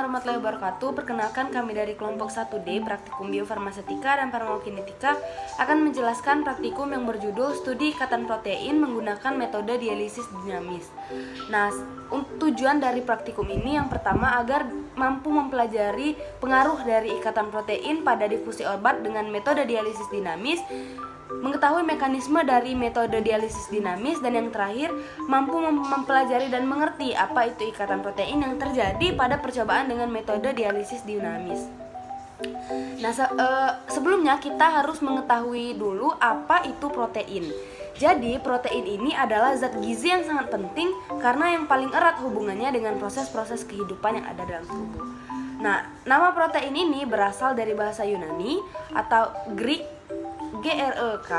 warahmatullahi wabarakatuh. Perkenalkan, kami dari kelompok 1D Praktikum Biofarmasetika dan Farmakokinetika akan menjelaskan praktikum yang berjudul Studi Ikatan Protein menggunakan metode dialisis dinamis. Nah, tujuan dari praktikum ini yang pertama agar mampu mempelajari pengaruh dari ikatan protein pada difusi obat dengan metode dialisis dinamis, mengetahui mekanisme dari metode dialisis dinamis, dan yang terakhir mampu mempelajari dan mengerti apa itu ikatan protein yang terjadi pada percobaan dengan metode dialisis dinamis. Nah, sebelumnya kita harus mengetahui dulu apa itu protein. Jadi, protein ini adalah zat gizi yang sangat penting karena yang paling erat hubungannya dengan proses-proses kehidupan yang ada dalam tubuh. Nah, nama protein ini berasal dari bahasa Yunani atau Greek GREK,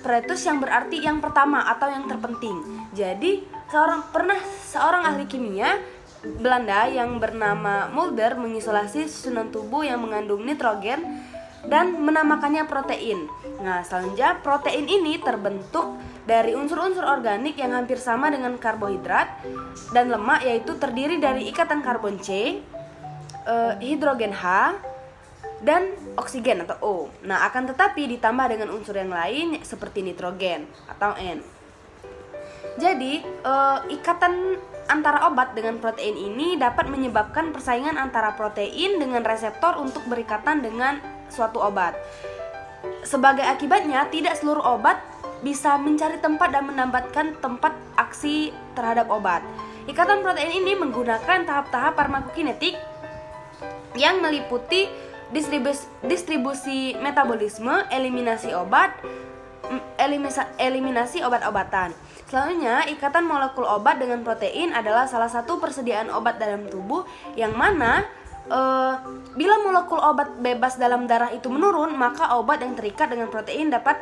pretus, yang berarti yang pertama atau yang terpenting. Jadi, seorang ahli kimia Belanda yang bernama Mulder mengisolasi susunan tubuh yang mengandung nitrogen dan menamakannya protein. Nah, selanjutnya protein ini terbentuk dari unsur-unsur organik yang hampir sama dengan karbohidrat dan lemak, yaitu terdiri dari ikatan karbon C, hidrogen H, dan oksigen atau O. Nah, akan tetapi ditambah dengan unsur yang lain seperti nitrogen atau N. Jadi, ikatan antara obat dengan protein ini dapat menyebabkan persaingan antara protein dengan reseptor untuk berikatan dengan suatu obat. Sebagai akibatnya, tidak seluruh obat bisa mencari tempat dan mendapatkan tempat aksi terhadap obat. Ikatan protein ini menggunakan tahap-tahap farmakokinetik yang meliputi distribusi metabolisme, eliminasi obat-obatan. Selanjutnya, ikatan molekul obat dengan protein adalah salah satu persediaan obat dalam tubuh yang mana bila molekul obat bebas dalam darah itu menurun, maka obat yang terikat dengan protein dapat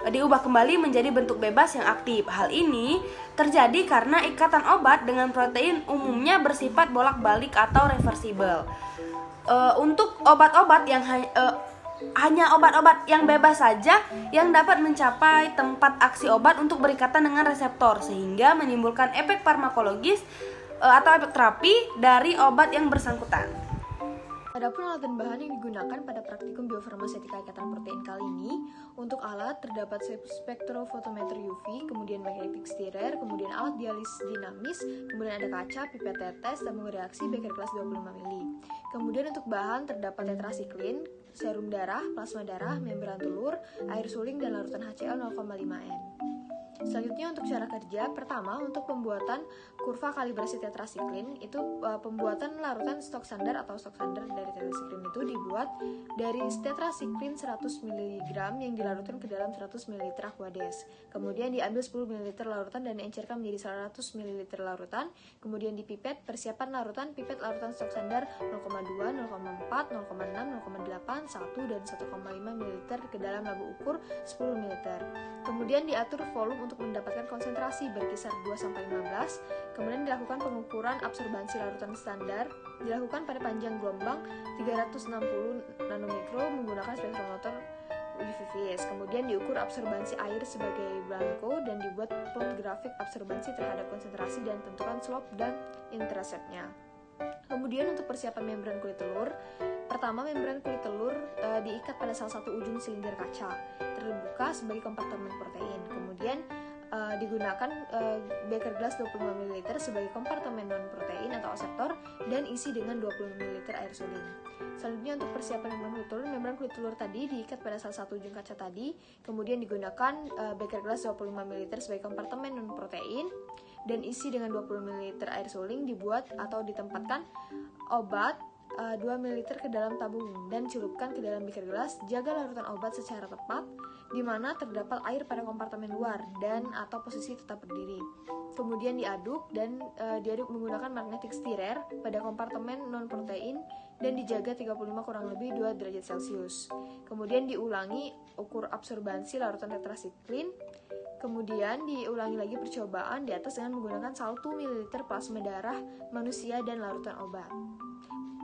diubah kembali menjadi bentuk bebas yang aktif. Hal ini terjadi karena ikatan obat dengan protein umumnya bersifat bolak-balik atau reversibel. Untuk obat-obat yang hanya obat-obat yang bebas saja yang dapat mencapai tempat aksi obat untuk berikatan dengan reseptor, sehingga menimbulkan efek farmakologis atau efek terapi dari obat yang bersangkutan. Adapun alat dan bahan yang digunakan pada praktikum biofarmasetika ikatan protein kali ini, untuk alat terdapat spektrofotometer UV, kemudian magnetic stirrer, kemudian alat dialisis dinamis, kemudian ada kaca, pipet tetes, tabung reaksi, beker kelas 25 ml. Kemudian untuk bahan terdapat tetrasiklin, serum darah, plasma darah, membran telur, air suling, dan larutan HCl 0,5 N. Selanjutnya untuk cara kerja, pertama untuk pembuatan kurva kalibrasi tetrasiklin, itu pembuatan larutan stok standar atau stok standar dari tetrasiklin itu dibuat dari tetrasiklin 100 mg yang dilarutkan ke dalam 100 ml Aquades. Kemudian diambil 10 ml larutan dan diencerkan menjadi 100 ml larutan. Kemudian dipipet, persiapan larutan, pipet larutan stok standar 0,2, 0,4, 0,6, 0,8, 1, dan 1,5 ml ke dalam labu ukur 10 ml. Kemudian diatur volume untuk mendapatkan konsentrasi berkisar 2-15. Kemudian dilakukan pengukuran absorbansi larutan standar, dilakukan pada panjang gelombang 360 nanomikro menggunakan spektrometer UV-Vis. Kemudian diukur absorbansi air sebagai blanko dan dibuat plot grafik absorbansi terhadap konsentrasi dan tentukan slope dan interceptnya. Kemudian untuk persiapan membran kulit telur, pertama membran kulit telur diikat pada salah satu ujung silinder kaca terbuka sebagai kompartemen protein. Kemudian digunakan beker gelas 25 ml sebagai kompartemen non-protein atau aseptor dan isi dengan 20 ml air suling. Selanjutnya untuk persiapan membran kulit telur tadi diikat pada salah satu ujung kaca tadi, kemudian digunakan beker gelas 25 ml sebagai kompartemen non-protein dan isi dengan 20 ml air suling. Dibuat atau ditempatkan obat 2 ml ke dalam tabung dan celupkan ke dalam beker gelas. Jaga larutan obat secara tepat di mana terdapat air pada kompartemen luar dan atau posisi tetap berdiri. Kemudian diaduk dan diaduk menggunakan magnetic stirrer pada kompartemen non-protein dan dijaga 35 kurang lebih 2 derajat Celcius. Kemudian diulangi ukur absorbansi larutan tetrasiklin. Kemudian diulangi lagi percobaan di atas dengan menggunakan 1 ml plasma darah manusia dan larutan obat.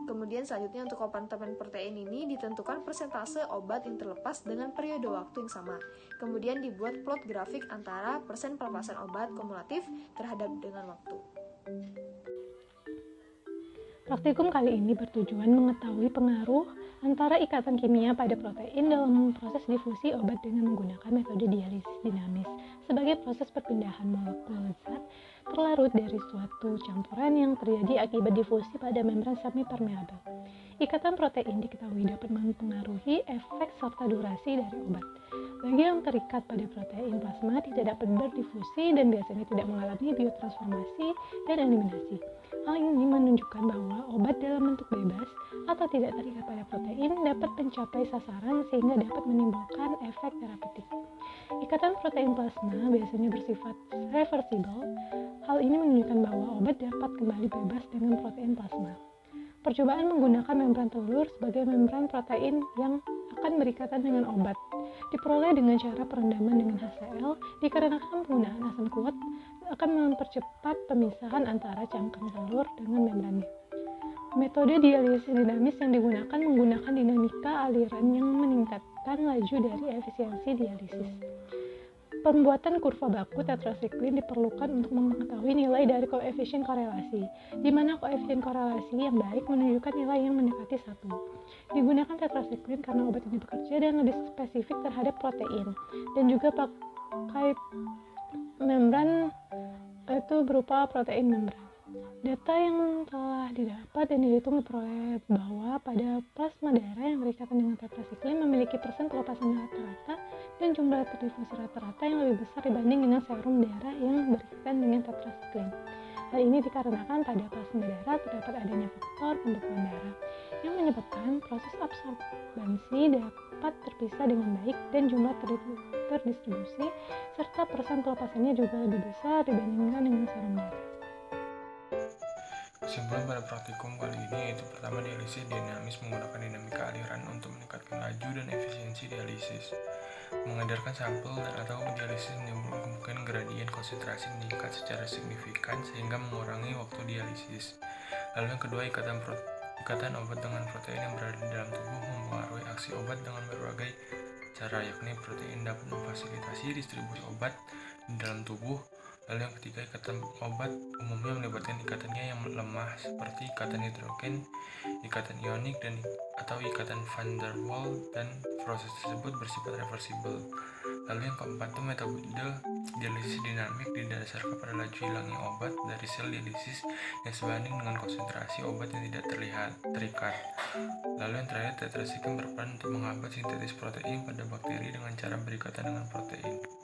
Kemudian selanjutnya untuk kompartemen protein ini ditentukan persentase obat yang terlepas dengan periode waktu yang sama. Kemudian dibuat plot grafik antara persen pelepasan obat kumulatif terhadap dengan waktu. Praktikum kali ini bertujuan mengetahui pengaruh antara ikatan kimia pada protein dalam proses difusi obat dengan menggunakan metode dialisis dinamis sebagai proses perpindahan molekul zat terlarut dari suatu campuran yang terjadi akibat difusi pada membran semi-permeabel. Ikatan protein diketahui dapat mempengaruhi efek serta durasi dari obat. Bagi yang terikat pada protein plasma tidak dapat berdifusi dan biasanya tidak mengalami biotransformasi dan eliminasi. Hal ini menunjukkan bahwa obat dalam bentuk bebas atau tidak terikat pada protein dapat mencapai sasaran sehingga dapat menimbulkan efek terapeutik. Ikatan protein plasma biasanya bersifat reversibel. Hal ini menunjukkan bahwa obat dapat kembali bebas dengan protein plasma. Percobaan menggunakan membran telur sebagai membran protein yang akan berikatan dengan obat diperoleh dengan cara perendaman dengan HCl dikarenakan penggunaan asam kuat akan mempercepat pemisahan antara cangkang telur dengan membrannya. Metode dialisis dinamis yang digunakan menggunakan dinamika aliran yang meningkatkan laju dari efisiensi dialisis. Pembuatan kurva baku tetrasiklin diperlukan untuk mengetahui nilai dari koefisien korelasi, di mana koefisien korelasi yang baik menunjukkan nilai yang mendekati 1. Digunakan tetrasiklin karena obat ini bekerja dan lebih spesifik terhadap protein, dan juga pakai membran itu berupa protein membran. Data yang telah didapat dan dihitung diperoleh bahwa pada plasma darah yang berikatan dengan tetrasiklin memiliki persen pelepasan rata-rata dan jumlah terdifusi rata-rata yang lebih besar dibanding dengan serum darah yang berikatan dengan tetrasiklin. Hal ini dikarenakan pada plasma darah terdapat adanya faktor pembekuan darah yang menyebabkan proses absorbansi dapat terpisah dengan baik dan jumlah terdistribusi serta persen pelepasannya juga lebih besar dibandingkan dengan serum darah. Kesimpulan pada praktikum kali ini yaitu pertama, dialisis dinamis menggunakan dinamika aliran untuk meningkatkan laju dan efisiensi dialisis. Mengedarkan sampel atau dialisis menimbulkan kemungkinan gradien konsentrasi meningkat secara signifikan sehingga mengurangi waktu dialisis. Lalu yang kedua, ikatan obat dengan protein yang berada di dalam tubuh mempengaruhi aksi obat dengan berbagai cara, yakni protein dapat memfasilitasi distribusi obat di dalam tubuh. Lalu yang ketiga, ikatan obat umumnya melibatkan ikatannya yang lemah seperti ikatan hidrogen, ikatan ionik, atau ikatan van der Waals, dan proses tersebut bersifat reversibel. Lalu yang keempat itu metode dialisis dinamik didasarkan pada laju hilangnya obat dari sel dialisis yang sebanding dengan konsentrasi obat yang tidak terikat. Lalu yang terakhir, tetrasiklin berperan untuk menghambat sintetis protein pada bakteri dengan cara berikatan dengan protein.